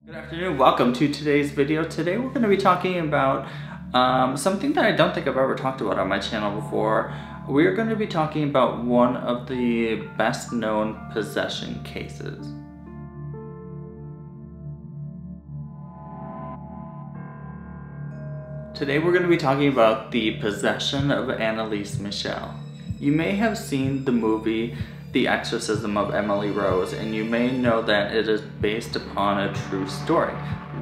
Good afternoon, welcome to today's video. Today we're going to be talking about something that I don't think I've ever talked about on my channel before. We're going to be talking about one of the best known possession cases. Today we're going to be talking about the possession of Anneliese Michel. You may have seen the movie The Exorcism of Emily Rose, and you may know that it is based upon a true story.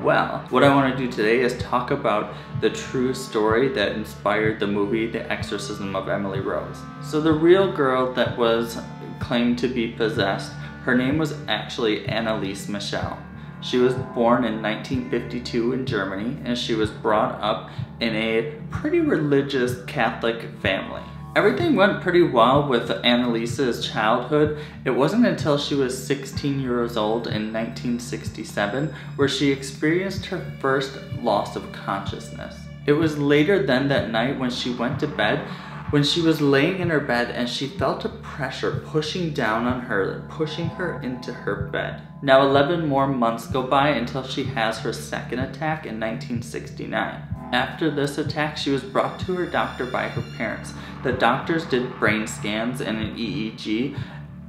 Well, what I want to do today is talk about the true story that inspired the movie The Exorcism of Emily Rose. So the real girl that was claimed to be possessed, her name was actually Anneliese Michel. She was born in 1952 in Germany, and she was brought up in a pretty religious Catholic family. Everything went pretty well with Anneliese's childhood. It wasn't until she was 16 years old in 1967 where she experienced her first loss of consciousness. It was later then that night when she went to bed, when she was laying in her bed and she felt a pressure pushing down on her, pushing her into her bed. Now 11 more months go by until she has her second attack in 1969. After this attack, she was brought to her doctor by her parents. The doctors did brain scans and an EEG,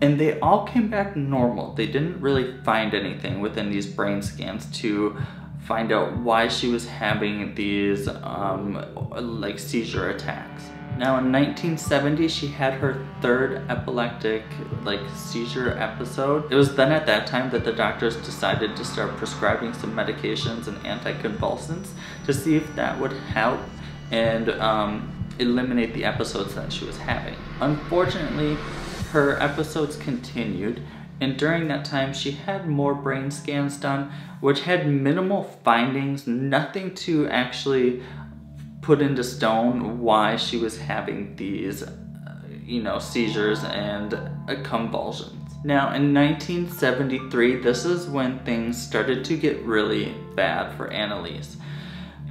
and they all came back normal. They didn't really find anything within these brain scans to find out why she was having these like seizure attacks. Now in 1970, she had her third epileptic seizure episode. It was then at that time that the doctors decided to start prescribing some medications and anticonvulsants to see if that would help and eliminate the episodes that she was having. Unfortunately, her episodes continued, and during that time she had more brain scans done, which had minimal findings, nothing to actually put into stone why she was having these, seizures and convulsions. Now in 1973, this is when things started to get really bad for Anneliese.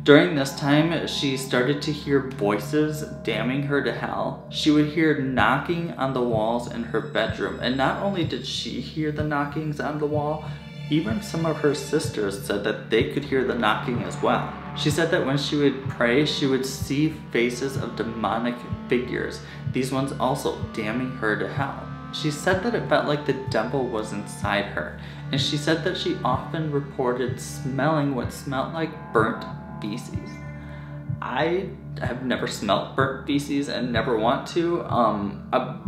During this time, she started to hear voices damning her to hell. She would hear knocking on the walls in her bedroom, and not only did she hear the knockings on the wall, even some of her sisters said that they could hear the knocking as well. She said that when she would pray, she would see faces of demonic figures, these ones also damning her to hell. She said that it felt like the devil was inside her, and she said that she often reported smelling what smelled like burnt feces. I have never smelled burnt feces and never want to,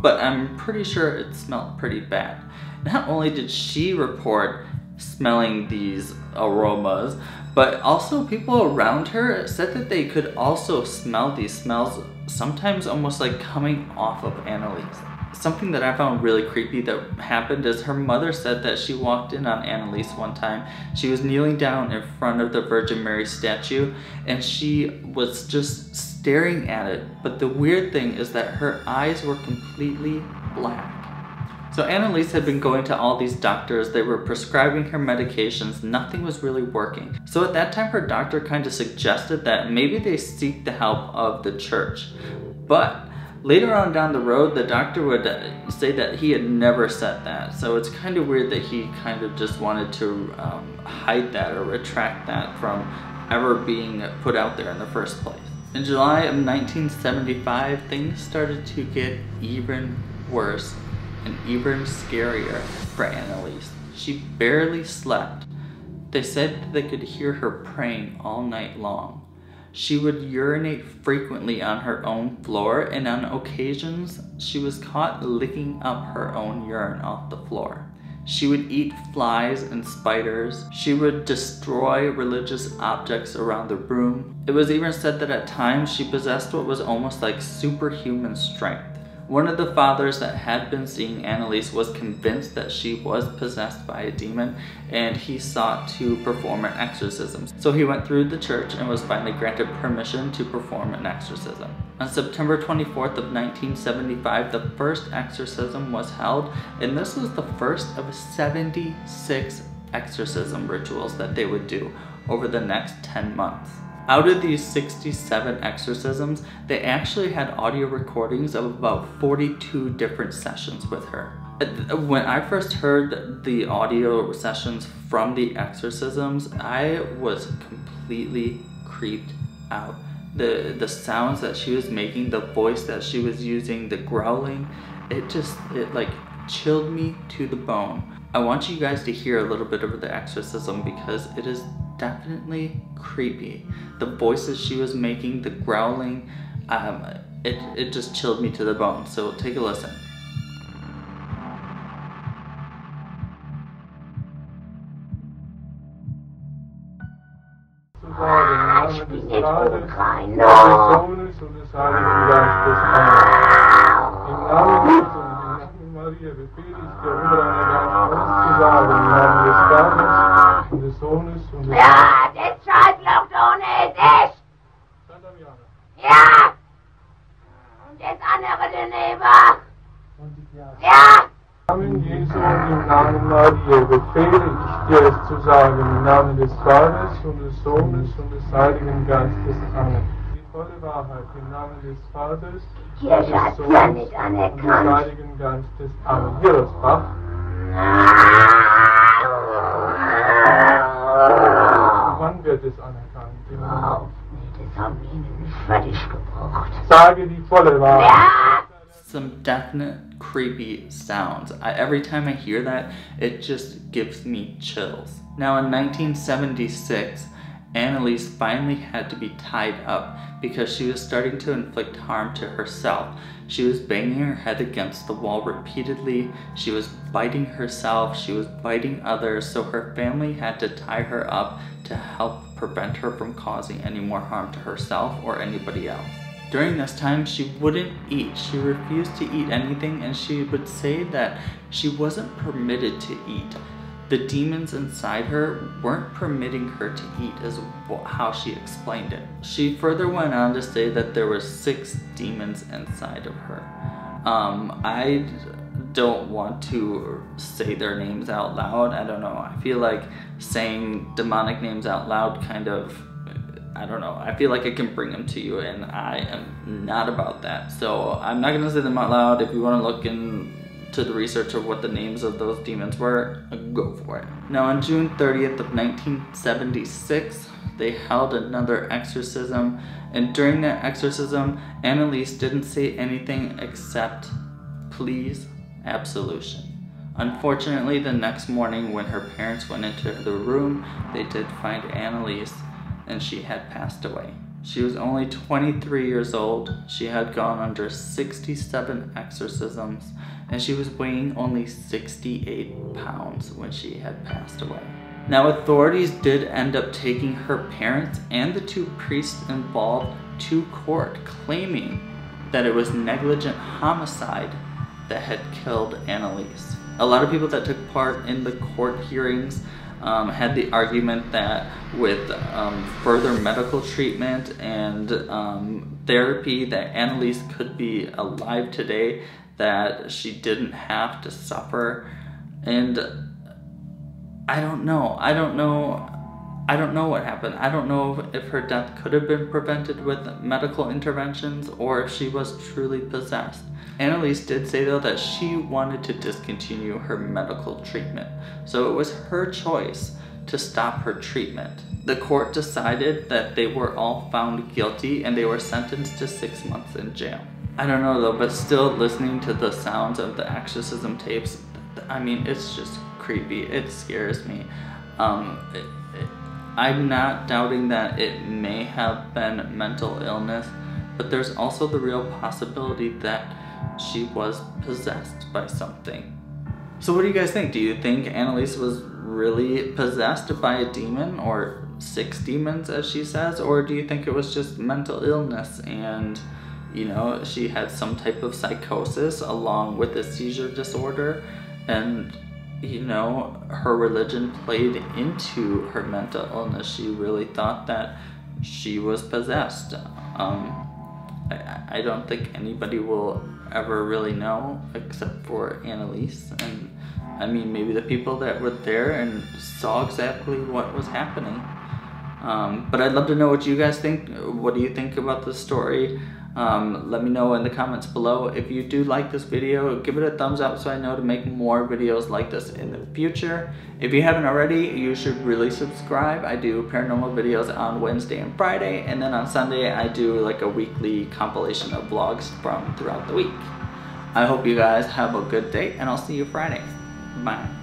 but I'm pretty sure it smelled pretty bad. Not only did she report smelling these aromas, but also people around her said that they could also smell these smells, sometimes almost like coming off of Anneliese. Something that I found really creepy that happened is her mother said that she walked in on Anneliese one time. She was kneeling down in front of the Virgin Mary statue and she was just staring at it, but the weird thing is that her eyes were completely black. So Anneliese had been going to all these doctors, they were prescribing her medications, nothing was really working. So at that time her doctor kind of suggested that maybe they seek the help of the church. But later on down the road, the doctor would say that he had never said that. So it's kind of weird that he kind of just wanted to hide that or retract that from ever being put out there in the first place. In July of 1975, things started to get even worse and even scarier for Anneliese. She barely slept. They said that they could hear her praying all night long. She would urinate frequently on her own floor, and on occasions, she was caught licking up her own urine off the floor. She would eat flies and spiders. She would destroy religious objects around the room. It was even said that at times she possessed what was almost like superhuman strength. One of the fathers that had been seeing Anneliese was convinced that she was possessed by a demon, and he sought to perform an exorcism. So he went through the church and was finally granted permission to perform an exorcism. On September 24th of 1975, the first exorcism was held, and this was the first of 76 exorcism rituals that they would do over the next 10 months. Out of these 67 exorcisms, they actually had audio recordings of about 42 different sessions with her. When I first heard the audio sessions from the exorcisms, I was completely creeped out. The sounds that she was making, the voice that she was using, the growling, it like chilled me to the bone. I want you guys to hear a little bit of the exorcism because it is definitely creepy. The voices she was making, the growling, it just chilled me to the bone. So take a listen. Ich bin nicht unrein, no. Im Namen des Sohnes und des Heiligen Geistes. Amen. Im Namen Jesu und im Namen Maria befehle ich dir, unreiner Geist, auszusagen. Im Namen des Vaters und des Sohnes und des Ja, das Schreibloch ohne ist es. Ja. Und das andere daneben. Ja. Im Namen Jesu und im Namen Maria befehle ich dir, es zu sagen. Im Namen des Vaters und des Sohnes und des Heiligen Geistes. Amen. Die volle Wahrheit im Namen des Vaters Die Kirche hat ja nicht und des anerkannt. Heiligen Geistes. Amen. Hier das Bach. Wann wird es anerkannt? Wow, nee, das haben wir nicht fertig gebraucht. Sage die volle Wahrheit. Ja. Some definite creepy sounds. Every time I hear that, it just gives me chills. Now in 1976, Anneliese finally had to be tied up because she was starting to inflict harm to herself. She was banging her head against the wall repeatedly, she was biting herself, she was biting others, so her family had to tie her up to help prevent her from causing any more harm to herself or anybody else. During this time, she wouldn't eat. She refused to eat anything, and she would say that she wasn't permitted to eat. The demons inside her weren't permitting her to eat, is how she explained it. She further went on to say that there were 6 demons inside of her. I don't want to say their names out loud. I don't know. I feel like saying demonic names out loud kind of, I don't know, I feel like I can bring them to you, and I am not about that. So I'm not gonna say them out loud. If you wanna look into the research of what the names of those demons were, go for it. Now on June 30th of 1976, they held another exorcism, and during that exorcism, Anneliese didn't say anything except, please, absolution. Unfortunately, the next morning when her parents went into the room, they did find Anneliese, and she had passed away. She was only 23 years old, she had gone under 67 exorcisms, and she was weighing only 68 pounds when she had passed away. Now authorities did end up taking her parents and the 2 priests involved to court, claiming that it was negligent homicide that had killed Anneliese. A lot of people that took part in the court hearings had the argument that with further medical treatment and therapy that Anneliese could be alive today, that she didn't have to suffer. And I don't know what happened. I don't know if her death could have been prevented with medical interventions or if she was truly possessed. Anneliese did say though that she wanted to discontinue her medical treatment, so it was her choice to stop her treatment. The court decided that they were all found guilty and they were sentenced to 6 months in jail. I don't know though, but still listening to the sounds of the exorcism tapes, I mean, it's just creepy. It scares me. I'm not doubting that it may have been mental illness, but there's also the real possibility that she was possessed by something. So what do you guys think? Do you think Anneliese was really possessed by a demon, or 6 demons as she says, or do you think it was just mental illness and, you know, she had some type of psychosis along with a seizure disorder, and, you know, her religion played into her mental illness? She really thought that she was possessed. I don't think anybody will ever really know except for Anneliese, and I mean maybe the people that were there and saw exactly what was happening. But I'd love to know what you guys think. What do you think about the story? Let me know in the comments below. If you do like this video, give it a thumbs up so I know to make more videos like this in the future. If you haven't already, you should really subscribe. I do paranormal videos on Wednesday and Friday, and then on Sunday I do like a weekly compilation of vlogs from throughout the week. I hope you guys have a good day, and I'll see you Friday. Bye.